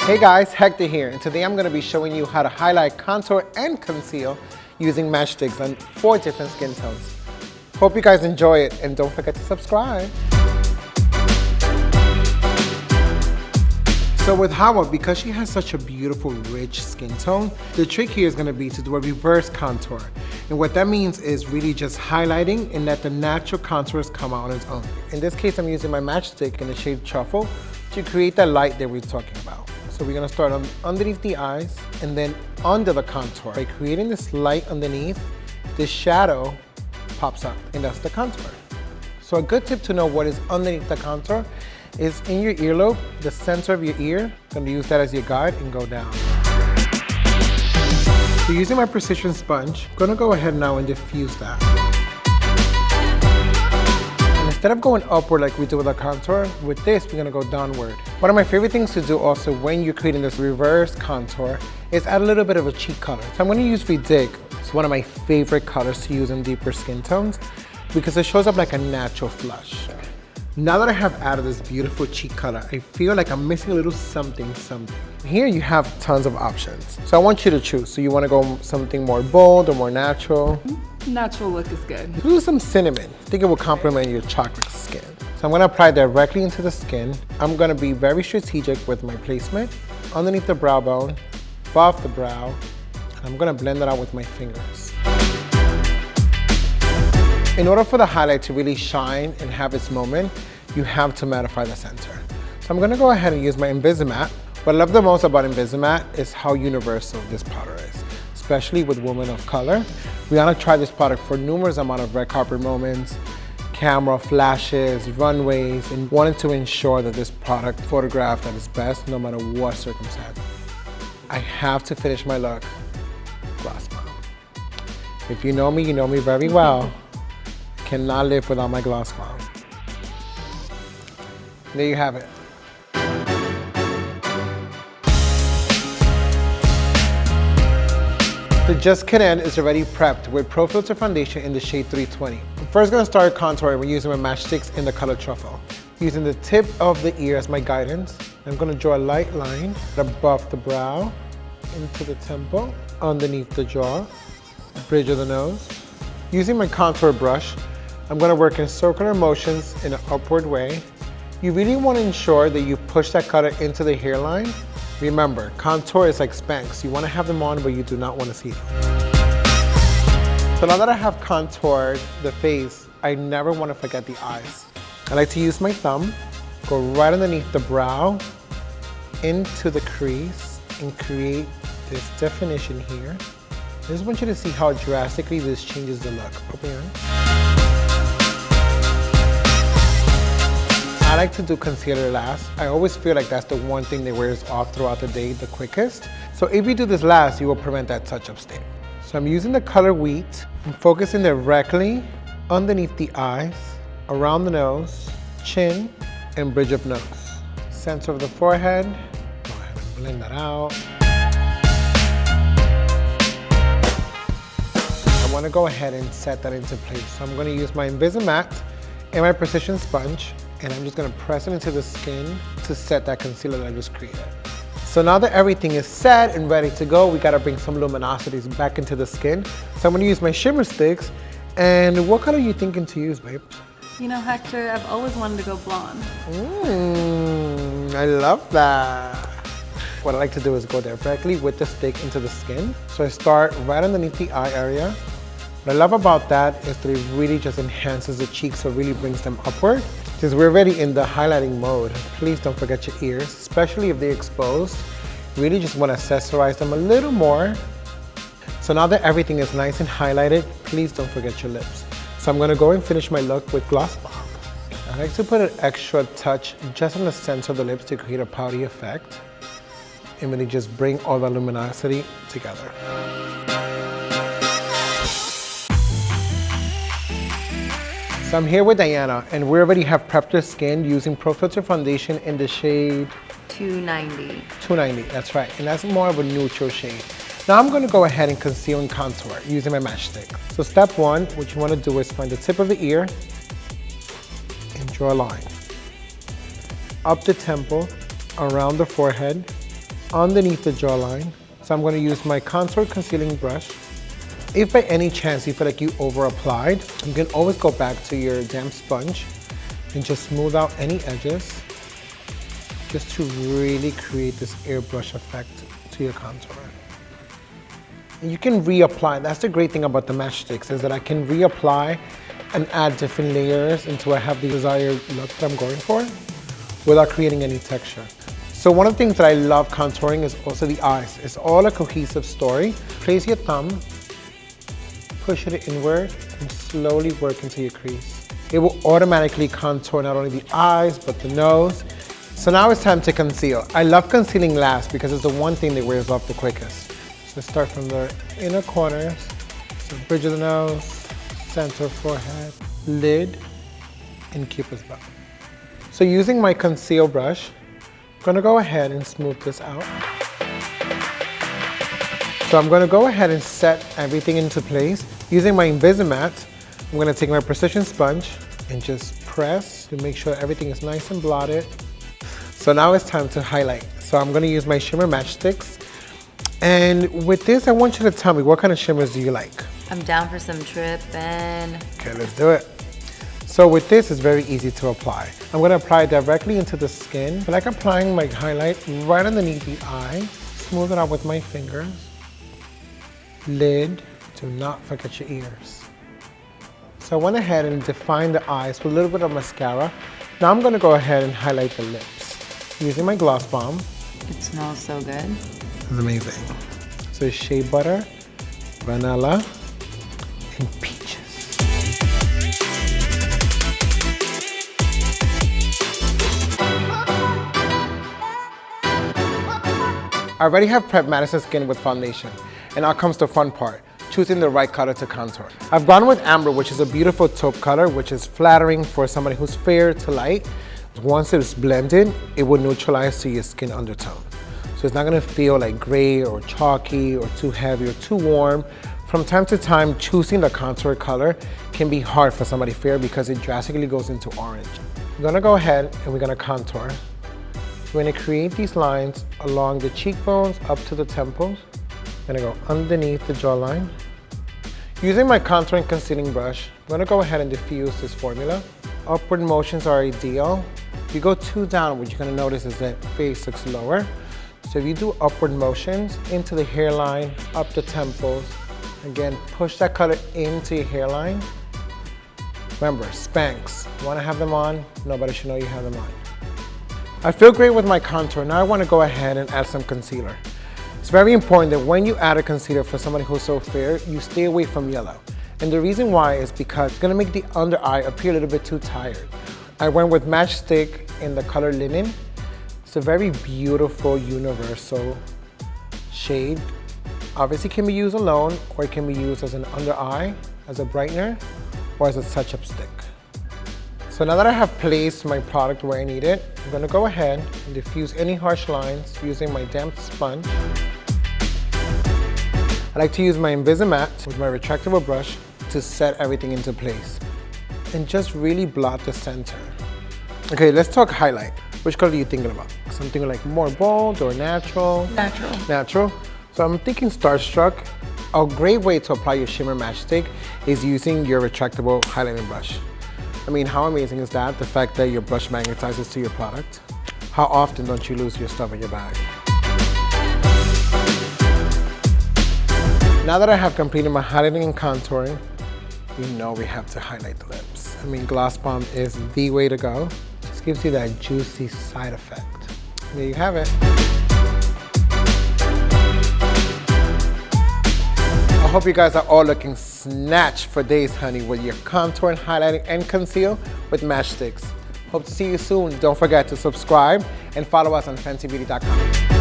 Hey guys, Hector here, and today I'm going to be showing you how to highlight, contour, and conceal using Match Stix on 4 different skin tones. Hope you guys enjoy it, and don't forget to subscribe. So with Hawa, because she has such a beautiful, rich skin tone, the trick here is going to be to do a reverse contour. And what that means is really just highlighting and let the natural contours come out on its own. In this case, I'm using my Match Stix in the shade Truffle to create that light that we're talking about. So we're going to start underneath the eyes and then under the contour. By creating this light underneath, this shadow pops up, and that's the contour. So a good tip to know what is underneath the contour is in your earlobe, the center of your ear. I'm going to use that as your guide and go down. So using my precision sponge, I'm going to go ahead now and diffuse that. And instead of going upward like we do with the contour, with this we're going to go downward. One of my favorite things to do also when you're creating this reverse contour is add a little bit of a cheek color. So I'm going to use Redig. It's one of my favorite colors to use in deeper skin tones because it shows up like a natural flush. Now that I have added this beautiful cheek color, I feel like I'm missing a little something. Here you have tons of options. So I want you to choose. So you want to go something more bold or more natural? Natural look is good. Do some cinnamon. I think it will complement your chocolate skin. So I'm going to apply directly into the skin. I'm going to be very strategic with my placement. Underneath the brow bone, above the brow, and I'm going to blend it out with my fingers. In order for the highlight to really shine and have its moment, you have to mattify the center. So I'm going to go ahead and use my Invisimatte. What I love the most about Invisimatte is how universal this powder is, especially with women of color. Rihanna tried this product for numerous amount of red carpet moments, camera flashes, runways, and wanted to ensure that this product photographed at its best no matter what circumstance. I have to finish my look glass brown. If you know me very well. Cannot live without my gloss bomb. There you have it. The Just Kidding is already prepped with Pro Filter foundation in the shade 320. I'm first going to start contouring. We're using my Match Stix in the color Truffle. Using the tip of the ear as my guidance, I'm going to draw a light line above the brow, into the temple, underneath the jaw, bridge of the nose. Using my contour brush, I'm going to work in circular motions in an upward way. You really want to ensure that you push that color into the hairline. Remember, contour is like Spanx. You want to have them on, but you do not want to see them. So now that I have contoured the face, I never want to forget the eyes. I like to use my thumb, go right underneath the brow, into the crease, and create this definition here. I just want you to see how drastically this changes the look. Open your eyes. I like to do concealer last. I always feel like that's the one thing that wears off throughout the day the quickest. So if you do this last, you will prevent that touch-up stain. So I'm using the color Wheat. I'm focusing directly underneath the eyes, around the nose, chin, and bridge of nose. Center of the forehead. Go ahead and blend that out. I want to go ahead and set that into place. So I'm going to use my Invisimatte and my precision sponge, and I'm just going to press it into the skin to set that concealer that I just created. So now that everything is set and ready to go, we got to bring some luminosities back into the skin. So I'm going to use my shimmer sticks. And what color are you thinking to use, babe? You know, Hector, I've always wanted to go blonde. I love that. What I like to do is go directly with the stick into the skin. So I start right underneath the eye area. What I love about that is that it really just enhances the cheeks, so it really brings them upward. Since we're already in the highlighting mode, please don't forget your ears, especially if they're exposed. Really just want to accessorize them a little more. So now that everything is nice and highlighted, please don't forget your lips. So I'm going to go and finish my look with Gloss Bomb. I like to put an extra touch just on the center of the lips to create a pouty effect and really just bring all the luminosity together. So I'm here with Diana, and we already have prepped her skin using Pro Filter foundation in the shade 290. 290, that's right, and that's more of a neutral shade. Now I'm going to go ahead and conceal and contour using my Match Stix. So step one, what you want to do is find the tip of the ear and draw a line. Up the temple, around the forehead, underneath the jawline. So I'm going to use my contour concealing brush. If by any chance you feel like you over applied, you can always go back to your damp sponge and just smooth out any edges, just to really create this airbrush effect to your contour. You can reapply. That's the great thing about the Match Stix, is that I can reapply and add different layers until I have the desired look that I'm going for without creating any texture. So one of the things that I love contouring is also the eyes. It's all a cohesive story. Place your thumb, push it inward, and slowly work into your crease. It will automatically contour not only the eyes, but the nose. So now it's time to conceal. I love concealing last because it's the one thing that wears off the quickest. So start from the inner corners, so bridge of the nose, center forehead, lid, and cupid's bow. So using my conceal brush, I'm gonna go ahead and smooth this out. So I'm gonna go ahead and set everything into place. Using my Invisimatte, I'm gonna take my precision sponge and just press to make sure everything is nice and blotted. So now it's time to highlight. So I'm gonna use my shimmer Match Stix. And with this, I want you to tell me, what kind of shimmers do you like? I'm down for some trippin'. Okay, let's do it. So with this, it's very easy to apply. I'm gonna apply it directly into the skin. I like applying my highlight right underneath the eye. Smooth it out with my fingers. Lid, do not forget your ears. So I went ahead and defined the eyes with a little bit of mascara. Now I'm gonna go ahead and highlight the lips using my gloss bomb. It smells so good. It's amazing. So shea butter, vanilla, and peaches. I already have prepped Madison's skin with foundation, and now comes the fun part, choosing the right color to contour. I've gone with amber, which is a beautiful taupe color, which is flattering for somebody who's fair to light. Once it's blended, it will neutralize to your skin undertone. So it's not gonna feel like gray or chalky or too heavy or too warm. From time to time, choosing the contour color can be hard for somebody fair because it drastically goes into orange. We're gonna go ahead and we're gonna contour. We're gonna create these lines along the cheekbones up to the temples. I'm gonna go underneath the jawline. Using my contouring concealing brush, I'm gonna go ahead and diffuse this formula. Upward motions are ideal. If you go too down, what you're gonna notice is that face looks lower. So if you do upward motions into the hairline, up the temples, again, push that color into your hairline. Remember, Spanx, you wanna have them on, nobody should know you have them on. I feel great with my contour. Now I want to go ahead and add some concealer. It's very important that when you add a concealer for somebody who's so fair, you stay away from yellow. And the reason why is because it's going to make the under eye appear a little bit too tired. I went with Match Stix in the color Linen. It's a very beautiful, universal shade. Obviously it can be used alone, or it can be used as an under eye, as a brightener, or as a touch-up stick. So now that I have placed my product where I need it, I'm gonna go ahead and diffuse any harsh lines using my damp sponge. I like to use my Invisimatte with my retractable brush to set everything into place and just really blot the center. Okay, let's talk highlight. Which color are you thinking about? Something like more bold or natural? Natural. Natural. So I'm thinking Starstruck. A great way to apply your shimmer Match Stix is using your retractable highlighting brush. I mean, how amazing is that? The fact that your brush magnetizes to your product. How often don't you lose your stuff in your bag? Now that I have completed my highlighting and contouring, you know we have to highlight the lips. I mean, Gloss Bomb is the way to go. Just gives you that juicy side effect. There you have it. I hope you guys are all looking snatched for days, honey, with your contour, highlighting, and conceal with Match Stix. Hope to see you soon. Don't forget to subscribe and follow us on FentyBeauty.com.